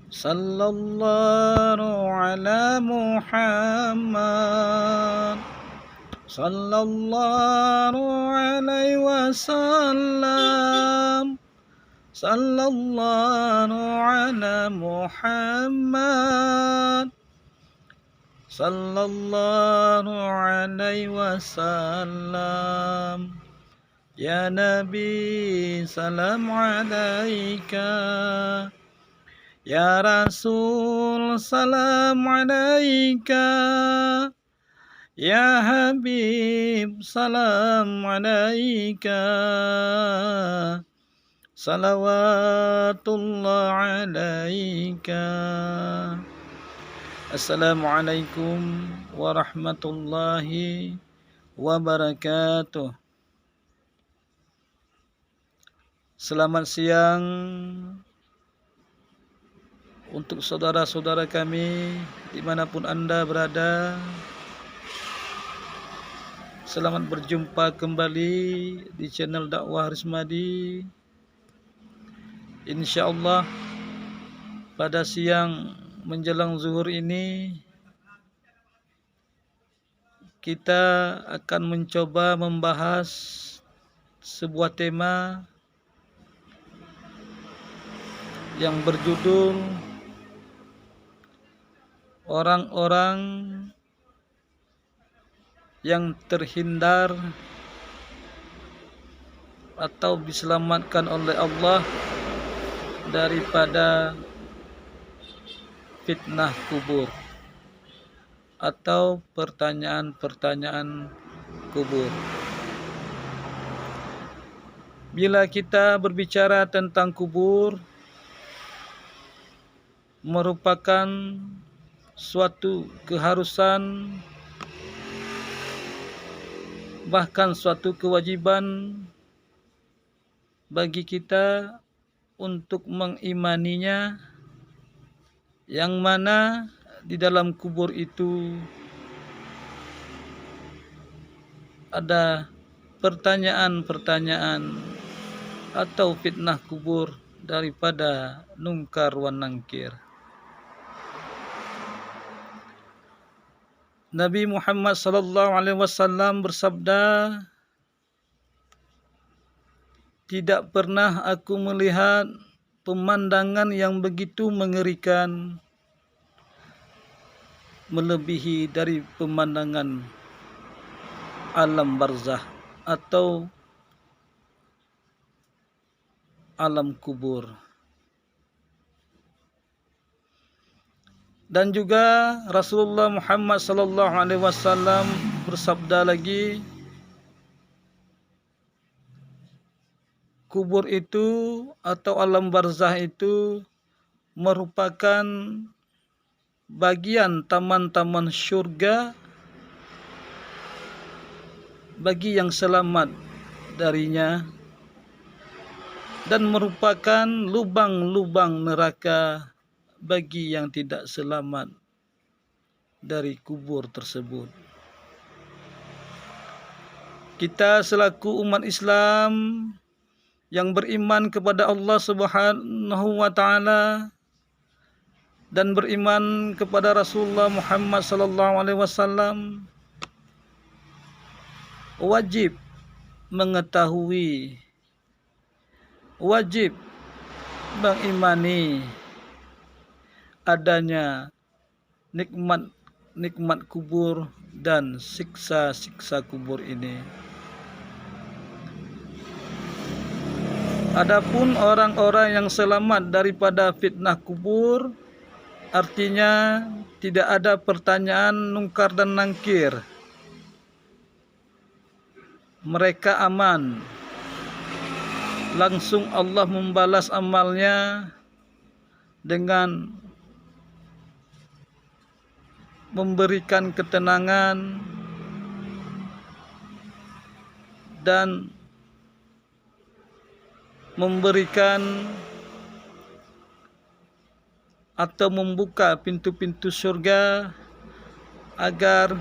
Sallallahu ala Muhammad. Sallallahu alaihi wasallam. Sallallahu ala Muhammad. Sallallahu alaihi wasallam. Ya Nabi, salam alaika. Ya Rasul, salam alaika. Ya Habib, salam alaika. Salawatullah alaika. Assalamualaikum warahmatullahi wabarakatuh. Selamat siang untuk saudara-saudara kami dimanapun Anda berada. Selamat berjumpa kembali di channel dakwah Rismadi. InsyaAllah pada siang menjelang zuhur ini kita akan mencoba membahas sebuah tema yang berjudul orang-orang yang terhindar atau diselamatkan oleh Allah daripada fitnah kubur atau pertanyaan-pertanyaan kubur. Bila kita berbicara tentang kubur, merupakan suatu keharusan, bahkan suatu kewajiban bagi kita untuk mengimaninya, yang mana di dalam kubur itu ada pertanyaan-pertanyaan atau fitnah kubur daripada nungkar wan nangkir. Nabi Muhammad sallallahu alaihi wasallam bersabda, "Tidak pernah aku melihat pemandangan yang begitu mengerikan melebihi dari pemandangan alam barzah atau alam kubur." Dan juga Rasulullah Muhammad sallallahu alaihi wasallam bersabda lagi, kubur itu atau alam barzah itu merupakan bagian taman-taman syurga bagi yang selamat darinya, dan merupakan lubang-lubang neraka bagi yang tidak selamat dari kubur tersebut. Kita selaku umat Islam yang beriman kepada Allah Subhanahu wa taala dan beriman kepada Rasulullah Muhammad sallallahu alaihi wasallam wajib mengetahui, wajib mengimani adanya nikmat kubur dan siksa-siksa kubur ini. Adapun orang-orang yang selamat daripada fitnah kubur, artinya tidak ada pertanyaan nungkar dan nangkir. Mereka aman. Langsung Allah membalas amalnya dengan memberikan ketenangan dan memberikan atau membuka pintu-pintu surga agar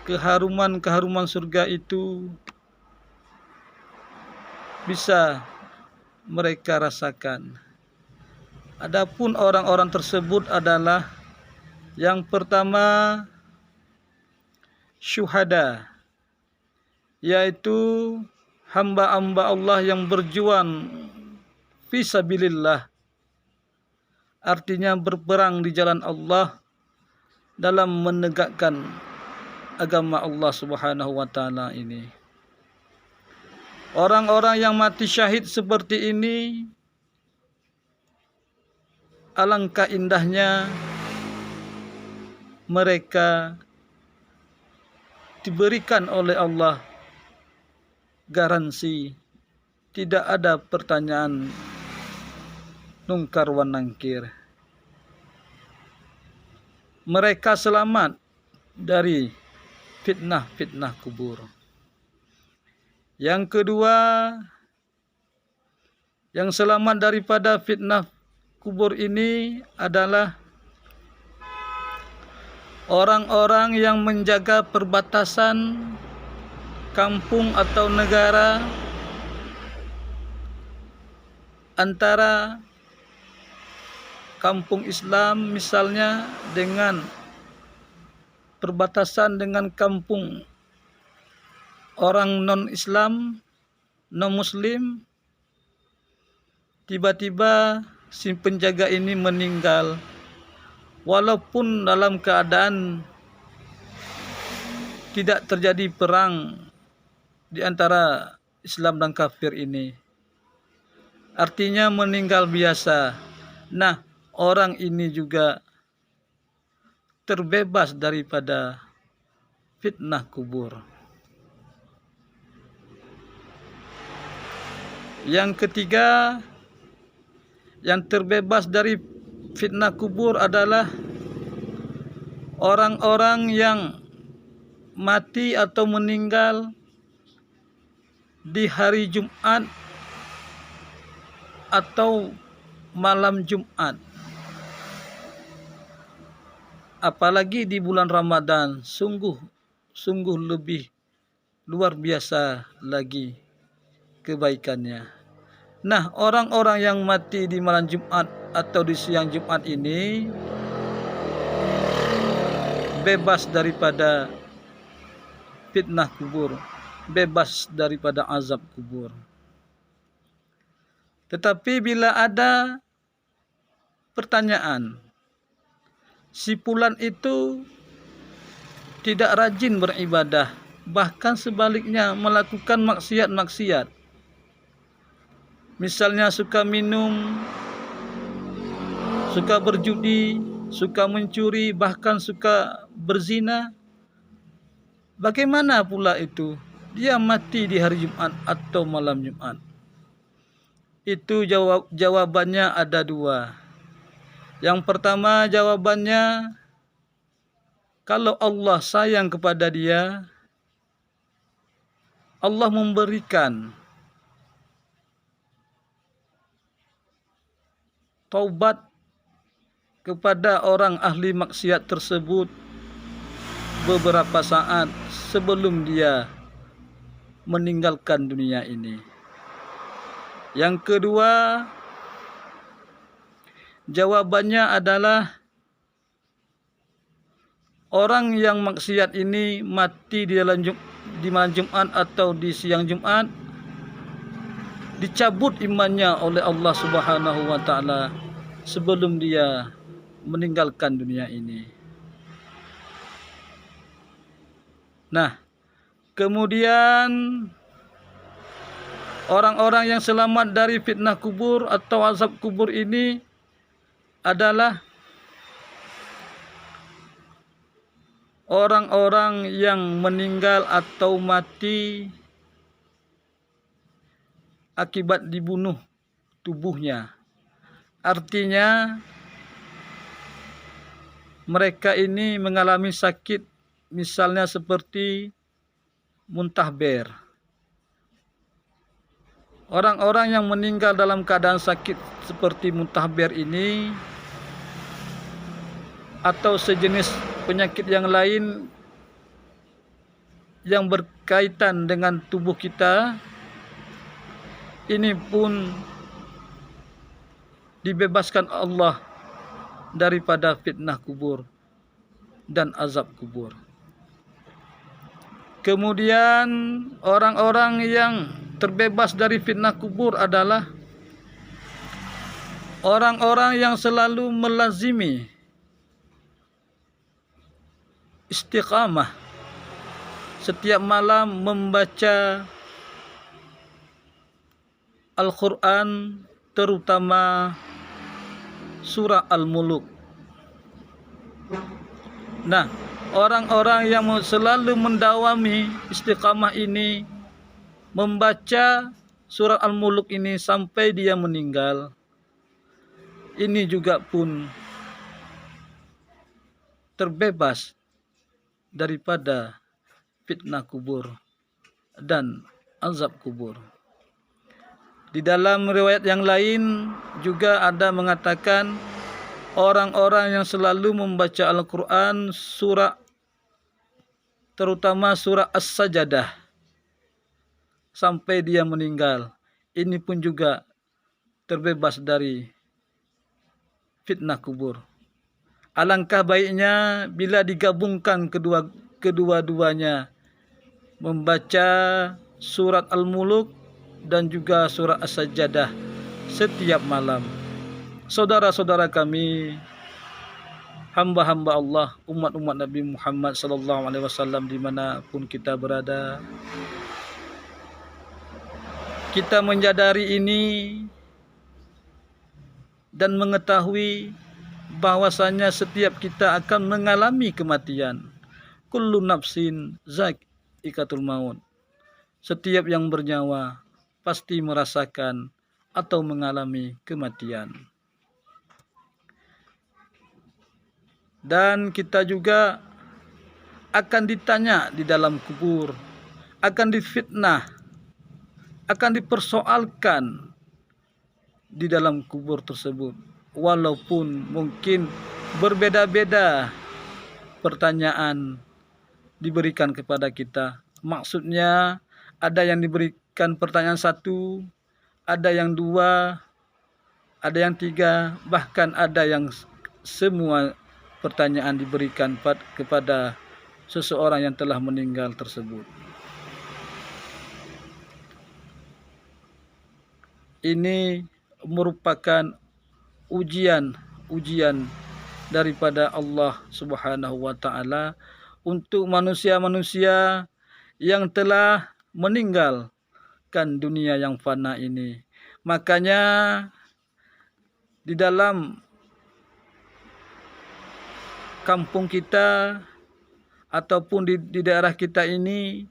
keharuman-keharuman surga itu bisa mereka rasakan. Adapun orang-orang tersebut adalah yang pertama syuhada, yaitu hamba-hamba Allah yang berjuang fisabilillah, artinya berperang di jalan Allah dalam menegakkan agama Allah Subhanahu wa taala ini. Orang-orang yang mati syahid seperti ini, alangkah indahnya mereka diberikan oleh Allah garansi tidak ada pertanyaan nungkar wa nangkir. Mereka selamat dari fitnah-fitnah kubur. Yang kedua, yang selamat daripada fitnah kubur ini adalah orang-orang yang menjaga perbatasan kampung atau negara antara kampung Islam misalnya dengan perbatasan dengan kampung orang non-Islam, non-Muslim. Tiba-tiba si penjaga ini meninggal, walaupun dalam keadaan tidak terjadi perang di antara Islam dan kafir ini. Artinya meninggal biasa. Nah, orang ini juga terbebas daripada fitnah kubur. Yang ketiga, yang terbebas dari fitnah kubur adalah orang-orang yang mati atau meninggal di hari Jumat atau malam Jumat. Apalagi di bulan Ramadan, sungguh lebih luar biasa lagi kebaikannya. Nah, orang-orang yang mati di malam Jumat atau di siang Jumat ini bebas daripada fitnah kubur, bebas daripada azab kubur. Tetapi bila ada pertanyaan, si fulan itu tidak rajin beribadah, bahkan sebaliknya melakukan maksiat-maksiat. Misalnya suka minum, suka berjudi, suka mencuri, bahkan suka berzina. Bagaimana pula itu? Dia mati di hari Jumat atau malam Jumat. Itu jawabannya ada dua. Yang pertama jawabannya, kalau Allah sayang kepada dia, Allah memberikan taubat kepada orang ahli maksiat tersebut beberapa saat sebelum dia meninggalkan dunia ini. Yang kedua, jawabannya adalah orang yang maksiat ini mati di malam Jumat atau di siang Jumat, dicabut imannya oleh Allah Subhanahu wa taala sebelum dia meninggalkan dunia ini. Nah, kemudian orang-orang yang selamat dari fitnah kubur atau azab kubur ini adalah orang-orang yang meninggal atau mati akibat dibunuh tubuhnya. Artinya mereka ini mengalami sakit, misalnya seperti muntahber. Orang-orang yang meninggal dalam keadaan sakit seperti muntahber ini atau sejenis penyakit yang lain yang berkaitan dengan tubuh kita, ini pun dibebaskan Allah daripada fitnah kubur dan azab kubur. Kemudian orang-orang yang terbebas dari fitnah kubur adalah orang-orang yang selalu melazimi istiqamah, setiap malam membaca Al-Quran, terutama surah Al-Muluk. Nah, orang-orang yang selalu mendawami istiqamah ini, membaca surah Al-Muluk ini sampai dia meninggal, ini juga pun terbebas daripada fitnah kubur dan azab kubur. Di dalam riwayat yang lain juga ada mengatakan orang-orang yang selalu membaca Al-Quran surah, terutama surah As-Sajadah, sampai dia meninggal, ini pun juga terbebas dari fitnah kubur. Alangkah baiknya bila digabungkan kedua-duanya, membaca surat Al-Muluk dan juga surah As-Sajadah setiap malam. Saudara-saudara kami, hamba-hamba Allah, umat-umat Nabi Muhammad SAW dimanapun kita berada, kita menyadari ini dan mengetahui bahwasanya setiap kita akan mengalami kematian. Kullu nafsin za'iqatul maut. Setiap yang bernyawa pasti merasakan atau mengalami kematian. Dan kita juga akan ditanya di dalam kubur, akan difitnah, akan dipersoalkan di dalam kubur tersebut. Walaupun mungkin berbeda-beda pertanyaan diberikan kepada kita. Maksudnya ada yang diberikan pertanyaan satu, ada yang dua, ada yang tiga, bahkan ada yang semua pertanyaan diberikan kepada seseorang yang telah meninggal tersebut. Ini merupakan ujian daripada Allah Subhanahu wa taala untuk manusia-manusia yang telah meninggalkan dunia yang fana ini. Makanya di dalam kampung kita ataupun di daerah kita ini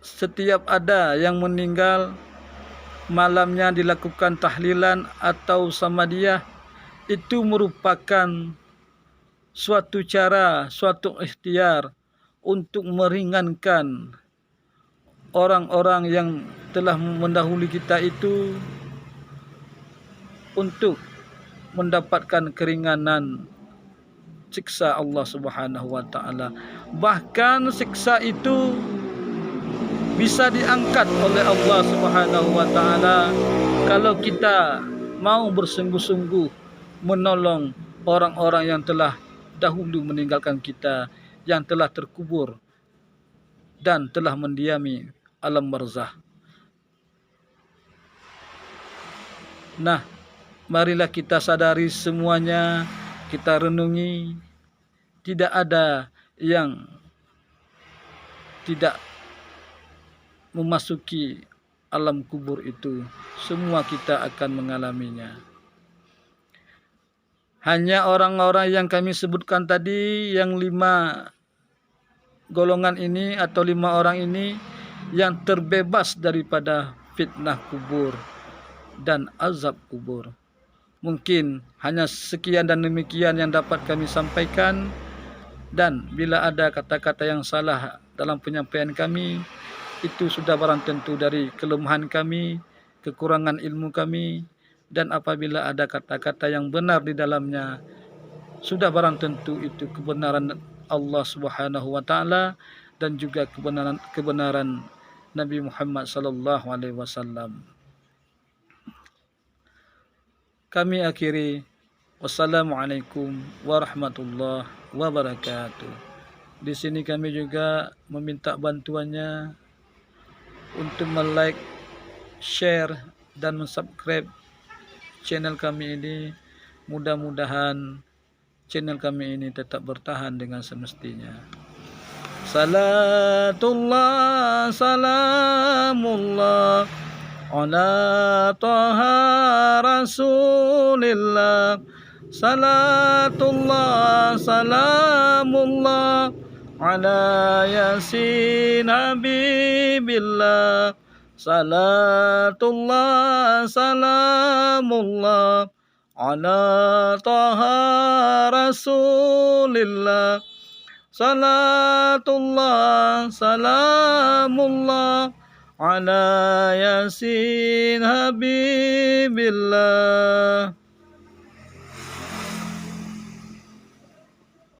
setiap ada yang meninggal, malamnya dilakukan tahlilan atau samadiyah. Itu merupakan suatu cara, suatu ikhtiar untuk meringankan orang-orang yang telah mendahului kita itu, untuk mendapatkan keringanan siksa Allah Subhanahu wa taala. Bahkan siksa itu bisa diangkat oleh Allah Subhanahu wa taala kalau kita mau bersungguh-sungguh menolong orang-orang yang telah dahulu meninggalkan kita, yang telah terkubur dan telah mendiami alam barzah. Nah, marilah kita sadari semuanya, kita renungi, tidak ada yang tidak memasuki alam kubur itu. Semua kita akan mengalaminya. Hanya orang-orang yang kami sebutkan tadi, yang 5 golongan ini atau 5 orang ini yang terbebas daripada fitnah kubur dan azab kubur. Mungkin hanya sekian dan demikian yang dapat kami sampaikan, dan bila ada kata-kata yang salah dalam penyampaian kami, itu sudah barang tentu dari kelemahan kami, kekurangan ilmu kami, dan apabila ada kata-kata yang benar di dalamnya, sudah barang tentu itu kebenaran Allah Subhanahu wa taala dan juga kebenaran Nabi Muhammad sallallahu alaihi wasallam. kami akhiri. Wassalamualaikum warahmatullahi wabarakatuh. Di sini kami juga meminta bantuannya untuk like, share, dan subscribe channel kami ini. Mudah-mudahan channel kami ini tetap bertahan dengan semestinya. Salatullah, salamullah ala taha rasulillah. Salatullah, salamullah ala yasin habibillah. Salatullah, salamullah ala taha rasulillah. Salatullah, salamullah ala yasin habibillah.